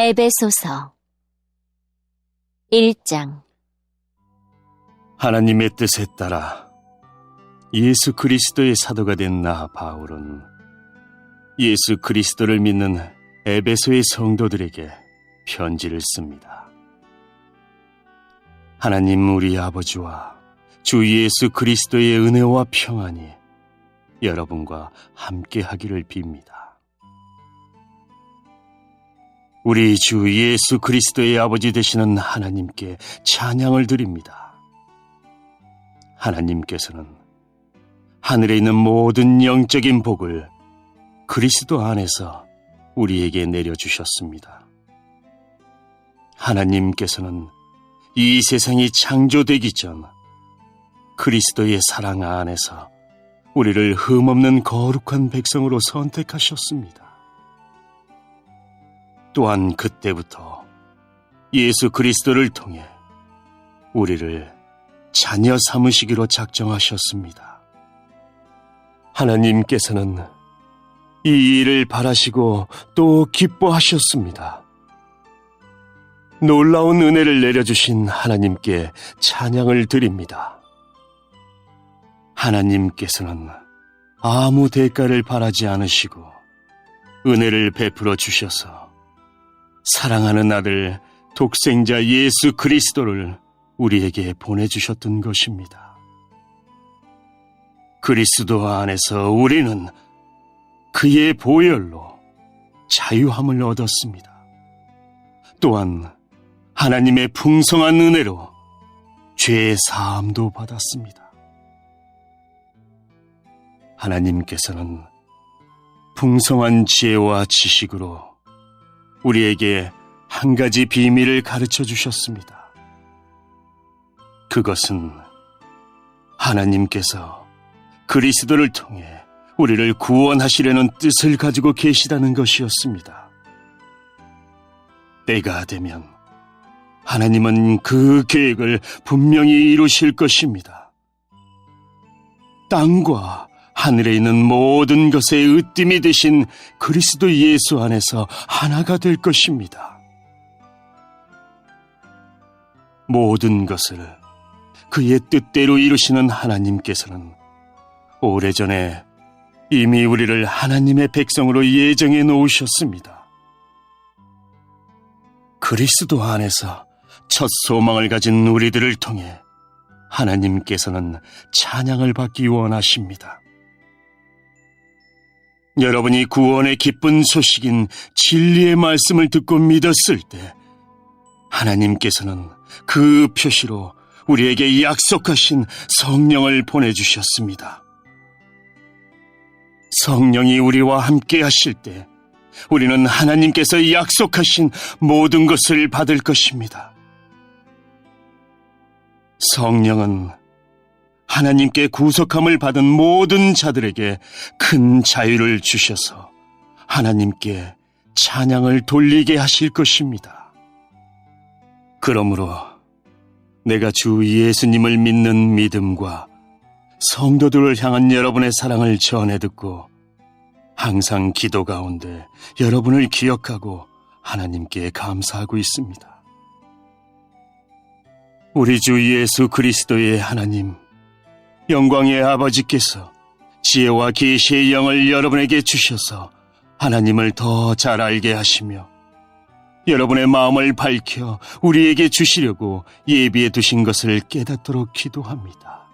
에베소서 1장. 하나님의 뜻에 따라 예수 그리스도의 사도가 된 나 바울은 예수 그리스도를 믿는 에베소의 성도들에게 편지를 씁니다. 하나님 우리 아버지와 주 예수 그리스도의 은혜와 평안이 여러분과 함께 하기를 빕니다. 우리 주 예수 그리스도의 아버지 되시는 하나님께 찬양을 드립니다. 하나님께서는 하늘에 있는 모든 영적인 복을 그리스도 안에서 우리에게 내려주셨습니다. 하나님께서는 이 세상이 창조되기 전 그리스도의 사랑 안에서 우리를 흠없는 거룩한 백성으로 선택하셨습니다. 또한 그때부터 예수 그리스도를 통해 우리를 자녀 삼으시기로 작정하셨습니다. 하나님께서는 이 일을 바라시고 또 기뻐하셨습니다. 놀라운 은혜를 내려주신 하나님께 찬양을 드립니다. 하나님께서는 아무 대가를 바라지 않으시고 은혜를 베풀어 주셔서 사랑하는 아들 독생자 예수 그리스도를 우리에게 보내주셨던 것입니다. 그리스도 안에서 우리는 그의 보혈로 자유함을 얻었습니다. 또한 하나님의 풍성한 은혜로 죄의 사함도 받았습니다. 하나님께서는 풍성한 지혜와 지식으로 우리에게 한 가지 비밀을 가르쳐 주셨습니다. 그것은 하나님께서 그리스도를 통해 우리를 구원하시려는 뜻을 가지고 계시다는 것이었습니다. 때가 되면 하나님은 그 계획을 분명히 이루실 것입니다. 땅과 하늘에 있는 모든 것의 으뜸이 되신 그리스도 예수 안에서 하나가 될 것입니다. 모든 것을 그의 뜻대로 이루시는 하나님께서는 오래전에 이미 우리를 하나님의 백성으로 예정해 놓으셨습니다. 그리스도 안에서 첫 소망을 가진 우리들을 통해 하나님께서는 찬양을 받기 원하십니다. 여러분이 구원의 기쁜 소식인 진리의 말씀을 듣고 믿었을 때 하나님께서는 그 표시로 우리에게 약속하신 성령을 보내주셨습니다. 성령이 우리와 함께 하실 때 우리는 하나님께서 약속하신 모든 것을 받을 것입니다. 성령은 하나님께 구속함을 받은 모든 자들에게 큰 자유를 주셔서 하나님께 찬양을 돌리게 하실 것입니다. 그러므로 내가 주 예수님을 믿는 믿음과 성도들을 향한 여러분의 사랑을 전해 듣고 항상 기도 가운데 여러분을 기억하고 하나님께 감사하고 있습니다. 우리 주 예수 그리스도의 하나님, 영광의 아버지께서 지혜와 계시의 영을 여러분에게 주셔서 하나님을 더 잘 알게 하시며 여러분의 마음을 밝혀 우리에게 주시려고 예비해 두신 것을 깨닫도록 기도합니다.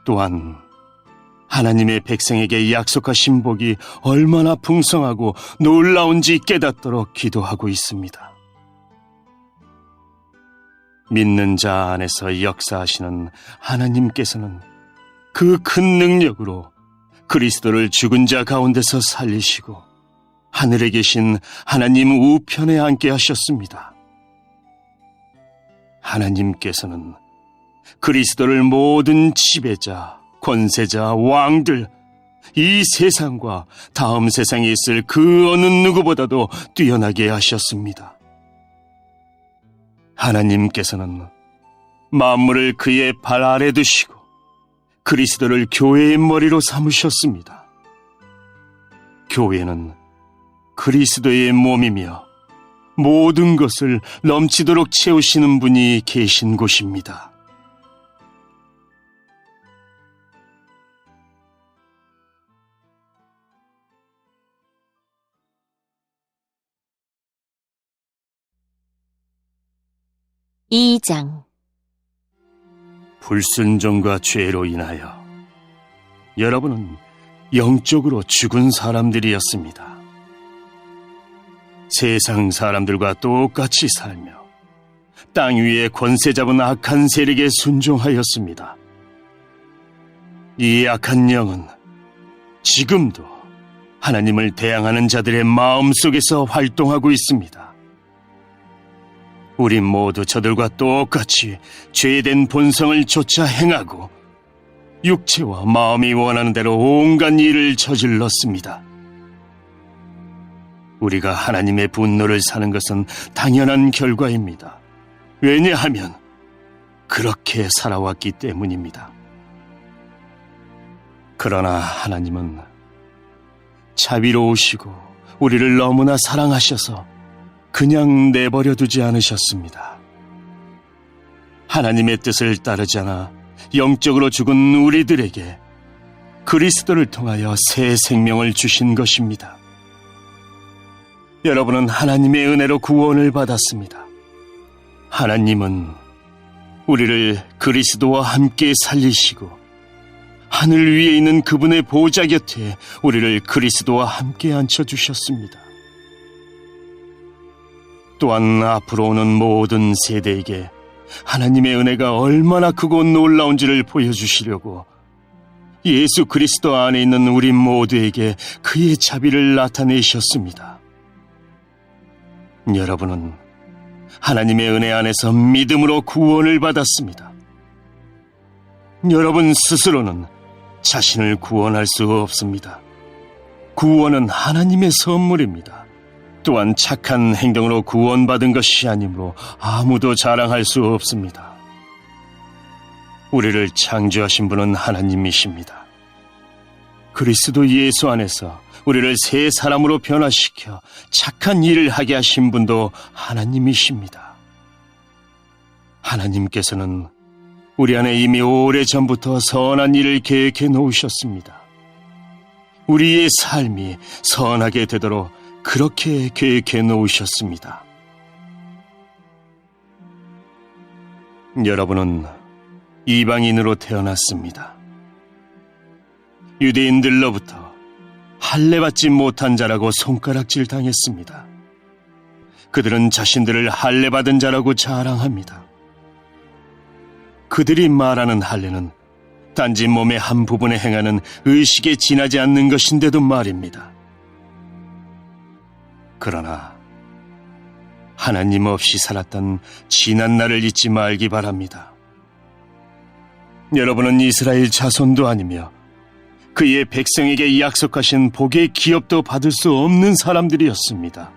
또한 하나님의 백성에게 약속하신 복이 얼마나 풍성하고 놀라운지 깨닫도록 기도하고 있습니다. 믿는 자 안에서 역사하시는 하나님께서는 그 큰 능력으로 그리스도를 죽은 자 가운데서 살리시고 하늘에 계신 하나님 우편에 앉게 하셨습니다. 하나님께서는 그리스도를 모든 지배자, 권세자, 왕들, 이 세상과 다음 세상에 있을 그 어느 누구보다도 뛰어나게 하셨습니다. 하나님께서는 만물을 그의 발 아래 두시고 그리스도를 교회의 머리로 삼으셨습니다. 교회는 그리스도의 몸이며 모든 것을 넘치도록 채우시는 분이 계신 곳입니다. (2장) 불순종과 죄로 인하여 여러분은 영적으로 죽은 사람들이었습니다. 세상 사람들과 똑같이 살며 땅 위에 권세 잡은 악한 세력에 순종하였습니다. 이 악한 영은 지금도 하나님을 대항하는 자들의 마음속에서 활동하고 있습니다. 우리 모두 저들과 똑같이 죄된 본성을 쫓아 행하고 육체와 마음이 원하는 대로 온갖 일을 저질렀습니다. 우리가 하나님의 분노를 사는 것은 당연한 결과입니다. 왜냐하면 그렇게 살아왔기 때문입니다. 그러나 하나님은 자비로우시고 우리를 너무나 사랑하셔서 그냥 내버려 두지 않으셨습니다. 하나님의 뜻을 따르지 않아 영적으로 죽은 우리들에게 그리스도를 통하여 새 생명을 주신 것입니다. 여러분은 하나님의 은혜로 구원을 받았습니다. 하나님은 우리를 그리스도와 함께 살리시고 하늘 위에 있는 그분의 보좌 곁에 우리를 그리스도와 함께 앉혀주셨습니다. 또한 앞으로 오는 모든 세대에게 하나님의 은혜가 얼마나 크고 놀라운지를 보여주시려고 예수 그리스도 안에 있는 우리 모두에게 그의 자비를 나타내셨습니다. 여러분은 하나님의 은혜 안에서 믿음으로 구원을 받았습니다. 여러분 스스로는 자신을 구원할 수 없습니다. 구원은 하나님의 선물입니다. 또한 착한 행동으로 구원받은 것이 아니므로 아무도 자랑할 수 없습니다. 우리를 창조하신 분은 하나님이십니다. 그리스도 예수 안에서 우리를 새 사람으로 변화시켜 착한 일을 하게 하신 분도 하나님이십니다. 하나님께서는 우리 안에 이미 오래전부터 선한 일을 계획해 놓으셨습니다. 우리의 삶이 선하게 되도록 그렇게 계획해 놓으셨습니다. 여러분은 이방인으로 태어났습니다. 유대인들로부터 할례받지 못한 자라고 손가락질 당했습니다. 그들은 자신들을 할례받은 자라고 자랑합니다. 그들이 말하는 할례는 단지 몸의 한 부분에 행하는 의식에 지나지 않는 것인데도 말입니다. 그러나 하나님 없이 살았던 지난 날을 잊지 말기 바랍니다. 여러분은 이스라엘 자손도 아니며 그의 백성에게 약속하신 복의 기업도 받을 수 없는 사람들이었습니다.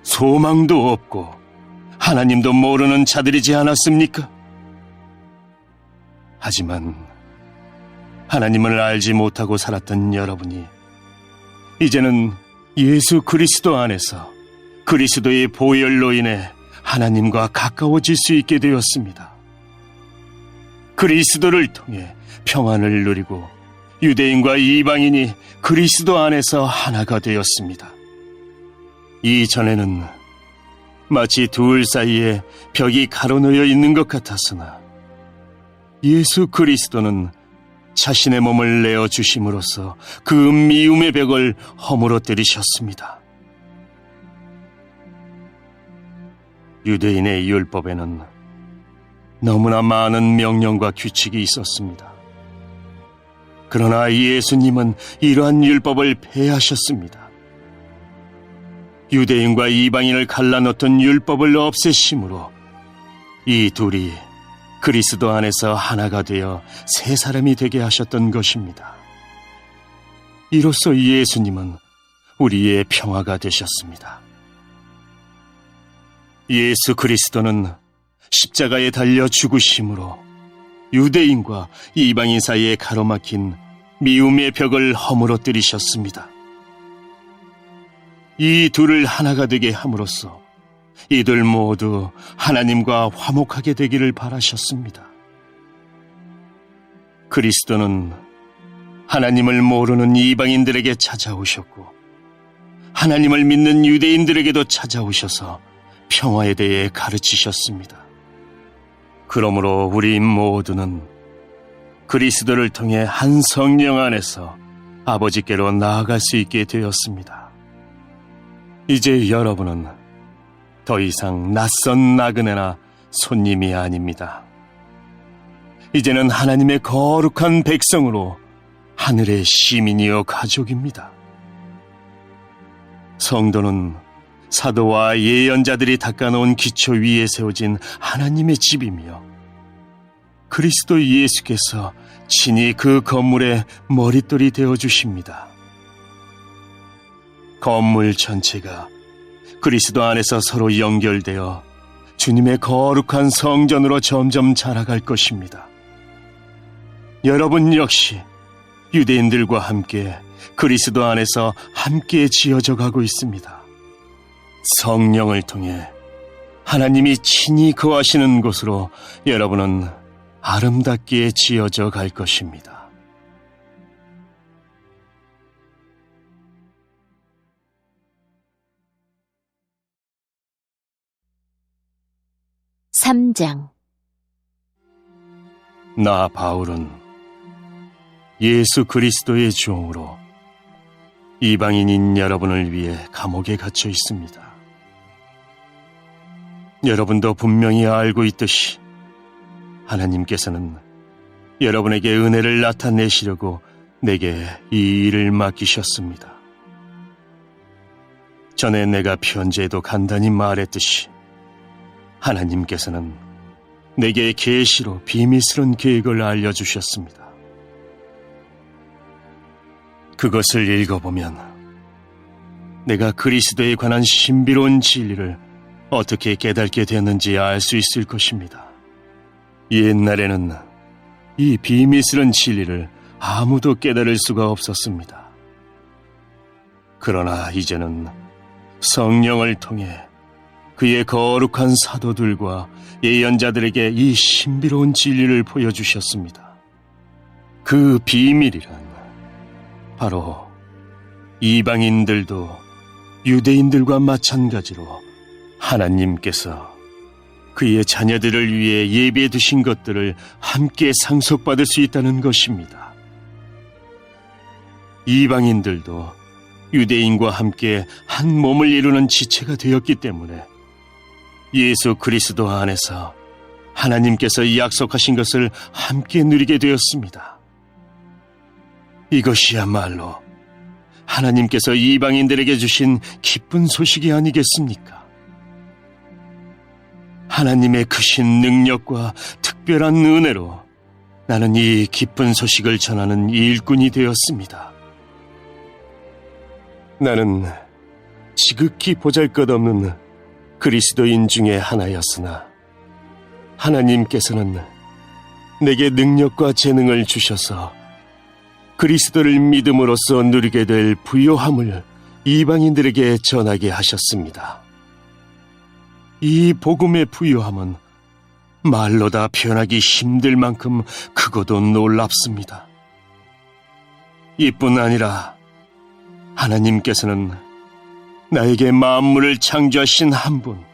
소망도 없고 하나님도 모르는 자들이지 않았습니까? 하지만 하나님을 알지 못하고 살았던 여러분이 이제는 예수 그리스도 안에서 그리스도의 보혈로 인해 하나님과 가까워질 수 있게 되었습니다. 그리스도를 통해 평안을 누리고 유대인과 이방인이 그리스도 안에서 하나가 되었습니다. 이전에는 마치 둘 사이에 벽이 가로놓여 있는 것 같았으나 예수 그리스도는 자신의 몸을 내어주심으로써 그 미움의 벽을 허물어뜨리셨습니다. 유대인의 율법에는 너무나 많은 명령과 규칙이 있었습니다. 그러나 예수님은 이러한 율법을 폐하셨습니다. 유대인과 이방인을 갈라놓던 율법을 없애심으로 이 둘이 그리스도 안에서 하나가 되어 새 사람이 되게 하셨던 것입니다. 이로써 예수님은 우리의 평화가 되셨습니다. 예수 그리스도는 십자가에 달려 죽으심으로 유대인과 이방인 사이에 가로막힌 미움의 벽을 허물어뜨리셨습니다. 이 둘을 하나가 되게 함으로써 이들 모두 하나님과 화목하게 되기를 바라셨습니다. 그리스도는 하나님을 모르는 이방인들에게 찾아오셨고 하나님을 믿는 유대인들에게도 찾아오셔서 평화에 대해 가르치셨습니다. 그러므로 우리 모두는 그리스도를 통해 한 성령 안에서 아버지께로 나아갈 수 있게 되었습니다. 이제 여러분은 더 이상 낯선 나그네나 손님이 아닙니다. 이제는 하나님의 거룩한 백성으로 하늘의 시민이요 가족입니다. 성도는 사도와 예언자들이 닦아놓은 기초 위에 세워진 하나님의 집이며 그리스도 예수께서 친히 그 건물의 머릿돌이 되어주십니다. 건물 전체가 그리스도 안에서 서로 연결되어 주님의 거룩한 성전으로 점점 자라갈 것입니다. 여러분 역시 유대인들과 함께 그리스도 안에서 함께 지어져 가고 있습니다. 성령을 통해 하나님이 친히 거하시는 곳으로 여러분은 아름답게 지어져 갈 것입니다. (3장) 나 바울은 예수 그리스도의 종으로 이방인인 여러분을 위해 감옥에 갇혀 있습니다. 여러분도 분명히 알고 있듯이 하나님께서는 여러분에게 은혜를 나타내시려고 내게 이 일을 맡기셨습니다. 전에 내가 편지에도 간단히 말했듯이 하나님께서는 내게 계시로 비밀스러운 계획을 알려주셨습니다. 그것을 읽어보면 내가 그리스도에 관한 신비로운 진리를 어떻게 깨닫게 되었는지 알 수 있을 것입니다. 옛날에는 이 비밀스러운 진리를 아무도 깨달을 수가 없었습니다. 그러나 이제는 성령을 통해 그의 거룩한 사도들과 예언자들에게 이 신비로운 진리를 보여주셨습니다. 그 비밀이란 바로 이방인들도 유대인들과 마찬가지로 하나님께서 그의 자녀들을 위해 예비해 두신 것들을 함께 상속받을 수 있다는 것입니다. 이방인들도 유대인과 함께 한 몸을 이루는 지체가 되었기 때문에 예수 그리스도 안에서 하나님께서 약속하신 것을 함께 누리게 되었습니다. 이것이야말로 하나님께서 이방인들에게 주신 기쁜 소식이 아니겠습니까? 하나님의 크신 능력과 특별한 은혜로 나는 이 기쁜 소식을 전하는 일꾼이 되었습니다. 나는 지극히 보잘것없는 그리스도인 중에 하나였으나 하나님께서는 내게 능력과 재능을 주셔서 그리스도를 믿음으로써 누리게 될 부요함을 이방인들에게 전하게 하셨습니다. 이 복음의 부요함은 말로 다 표현하기 힘들 만큼 크고도 놀랍습니다. 이뿐 아니라 하나님께서는 나에게 만물을 창조하신 한 분,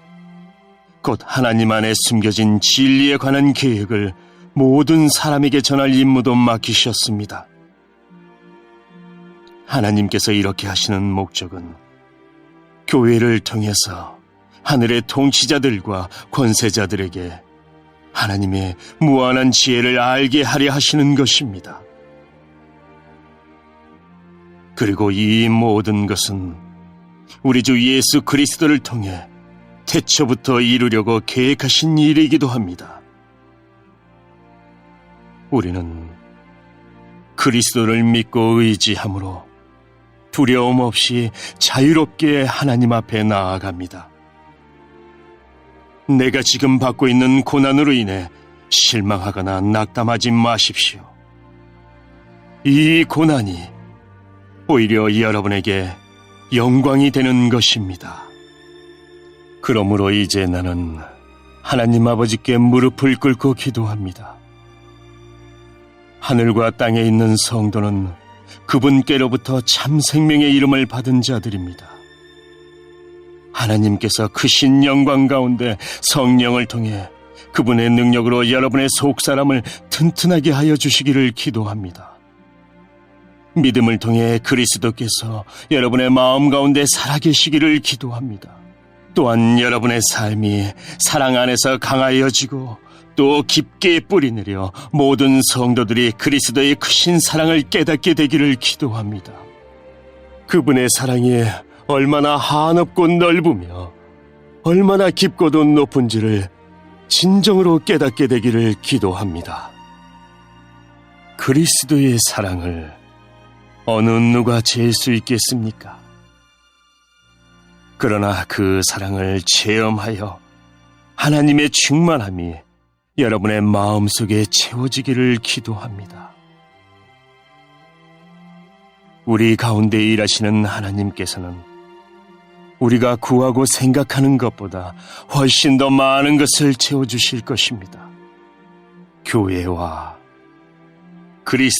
곧 하나님 안에 숨겨진 진리에 관한 계획을 모든 사람에게 전할 임무도 맡기셨습니다. 하나님께서 이렇게 하시는 목적은 교회를 통해서 하늘의 통치자들과 권세자들에게 하나님의 무한한 지혜를 알게 하려 하시는 것입니다. 그리고 이 모든 것은 우리 주 예수 그리스도를 통해 태초부터 이루려고 계획하신 일이기도 합니다. 우리는 그리스도를 믿고 의지함으로 두려움 없이 자유롭게 하나님 앞에 나아갑니다. 내가 지금 받고 있는 고난으로 인해 실망하거나 낙담하지 마십시오. 이 고난이 오히려 여러분에게 영광이 되는 것입니다. 그러므로 이제 나는 하나님 아버지께 무릎을 꿇고 기도합니다. 하늘과 땅에 있는 성도는 그분께로부터 참 생명의 이름을 받은 자들입니다. 하나님께서 크신 영광 가운데 성령을 통해 그분의 능력으로 여러분의 속사람을 튼튼하게 하여 주시기를 기도합니다. 믿음을 통해 그리스도께서 여러분의 마음 가운데 살아계시기를 기도합니다. 또한 여러분의 삶이 사랑 안에서 강하여지고 또 깊게 뿌리내려 모든 성도들이 그리스도의 크신 사랑을 깨닫게 되기를 기도합니다. 그분의 사랑이 얼마나 한없고 넓으며 얼마나 깊고도 높은지를 진정으로 깨닫게 되기를 기도합니다. 그리스도의 사랑을 어느 누가 잴 수 있겠습니까? 그러나 그 사랑을 체험하여 하나님의 충만함이 여러분의 마음속에 채워지기를 기도합니다. 우리 가운데 일하시는 하나님께서는 우리가 구하고 생각하는 것보다 훨씬 더 많은 것을 채워주실 것입니다. 교회와 그리스도